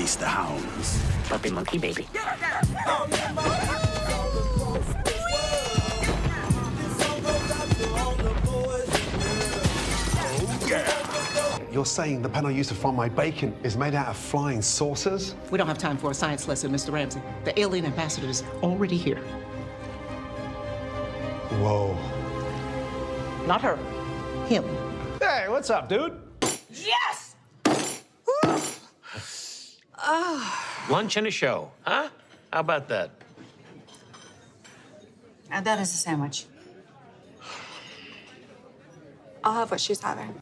chase the hounds. Puppy monkey baby. You're saying the pan I used to fry my bacon is made out of flying saucers? We don't have time for a science lesson, Mr. Ramsey. The alien ambassador is already here. Whoa. Not her. Him. Hey, what's up, dude? Yes! Lunch and a show, huh? How about that? And that is a sandwich. I'll have what she's having.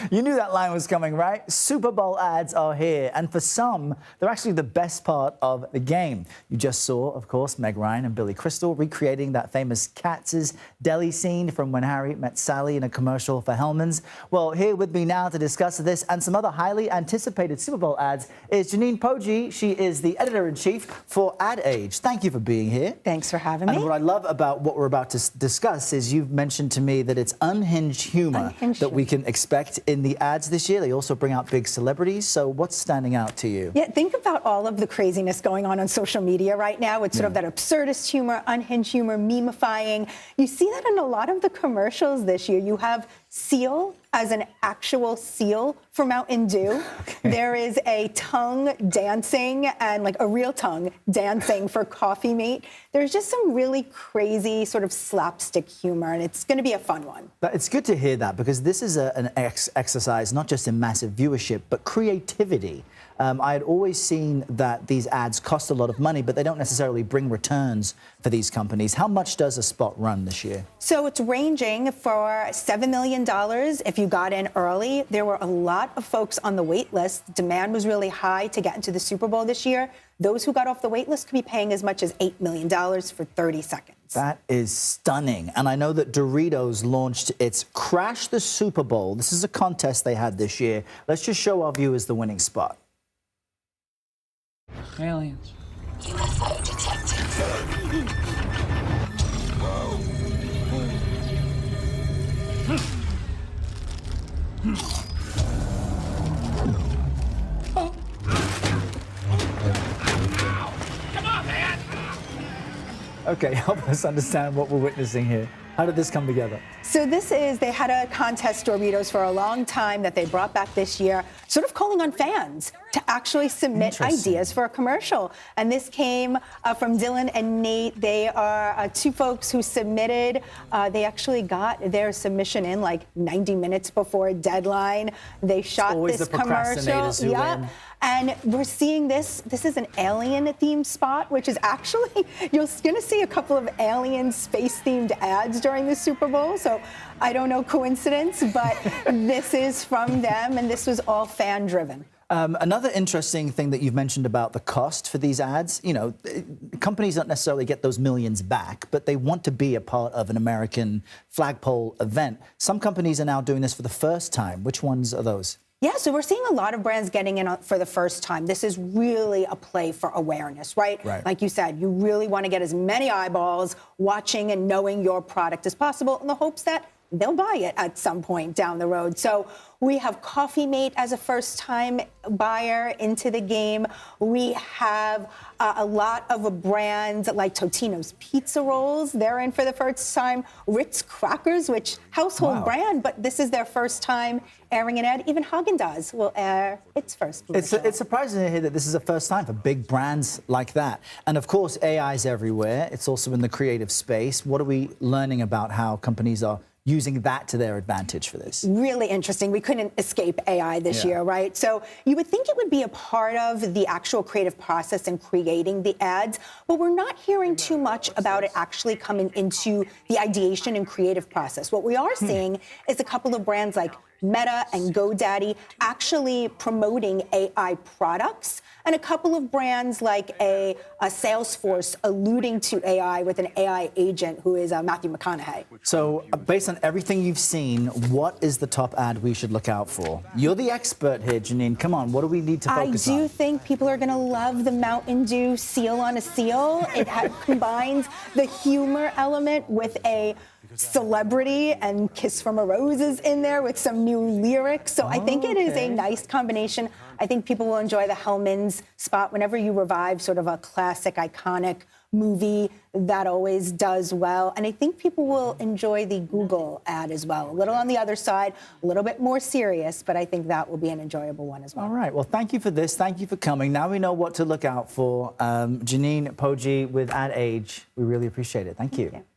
You knew that line was coming, right? Super Bowl ads are here, and for some, they're actually the best part of the game. You just saw, of course, Meg Ryan and Billy Crystal recreating that famous Katz's Deli scene from when Harry met Sally in a commercial for Hellman's. Well, here with me now to discuss this and some other highly anticipated Super Bowl ads is Jeanine Poggi. She is the editor-in-chief for Ad Age. Thank you for being here. Thanks for having me. And what I love about what we're about to discuss is you've mentioned to me that it's unhinged humor that we can expect in the ads this year. They also bring out big celebrities. So what's standing out to you? Yeah, think about all of the craziness going on social media right now. It's sort of that absurdist humor, unhinged humor, memifying. You see that in a lot of the commercials this year. You have seal as an actual seal for Mountain Dew. There is a tongue dancing and like a real tongue dancing for Coffee Mate. There's just some really crazy sort of slapstick humor, and it's going to be a fun one. But it's good to hear that, because this is an exercise not just in massive viewership, but creativity. I had always seen that these ads cost a lot of money, but they don't necessarily bring returns for these companies. How much does a spot run this year? So it's ranging for $7 million if you got in early. There were a lot of folks on the wait list. Demand was really high to get into the Super Bowl this year. Those who got off the wait list could be paying as much as $8 million for 30 seconds. That is stunning. And I know that Doritos launched its Crash the Super Bowl. This is a contest they had this year. Let's just show our viewers the winning spot. Aliens. UFO detected. Okay, help us understand what we're witnessing here. How did this come together? So they had a contest, Doritos, for a long time that they brought back this year, sort of calling on fans to actually submit ideas for a commercial. And this came from Dylan and Nate. They are two folks who submitted. They actually got their submission in like 90 minutes before deadline. They shot always this the procrastinators commercial. who win. And we're seeing this. This is an alien-themed spot, which is actually, you're going to see a couple of alien space-themed ads during the Super Bowl. So I don't know, coincidence, but this is from them, and this was all fan-driven. Another interesting thing that you've mentioned about the cost for these ads, you know, companies don't necessarily get those millions back, but they want to be a part of an American flagpole event. Some companies are now doing this for the first time. Which ones are those? Yeah, so we're seeing a lot of brands getting in for the first time. This is really a play for awareness, right? Like you said, you really want to get as many eyeballs watching and knowing your product as possible in the hopes that they'll buy it at some point down the road. So we have Coffee Mate as a first-time buyer into the game. We have a lot of brands like Totino's Pizza Rolls. They're in for the first time. Ritz Crackers, which household brand, but this is their first time airing an ad. Even Haagen-Dazs will air its first commercial. It's surprising to hear that this is a first time for big brands like that. And of course, AI is everywhere. It's also in the creative space. What are we learning about how companies are using that to their advantage for this? Really interesting. We couldn't escape AI this year, right? So you would think it would be a part of the actual creative process in creating the ads, but we're not hearing too much about it actually coming into the ideation and creative process. What we are seeing is a couple of brands like Meta and GoDaddy actually promoting AI products, and a couple of brands like a Salesforce alluding to AI with an AI agent who is Matthew McConaughey. So based on everything you've seen, what is the top ad we should look out for? You're the expert here, Jeanine. Come on, what do we need to focus on? I do think people are going to love the Mountain Dew seal on a seal. It combines the humor element with a celebrity, and Kiss from a Rose is in there with some new lyrics. So I think it is a nice combination. I think people will enjoy the Hellman's spot. Whenever you revive sort of a classic, iconic movie, that always does well. And I think people will enjoy the Google ad as well. A little on the other side, a little bit more serious, but I think that will be an enjoyable one as well. All right. Well, thank you for this. Thank you for coming. Now we know what to look out for. Jeanine Poggi with Ad Age. We really appreciate it. Thank you. Thank you.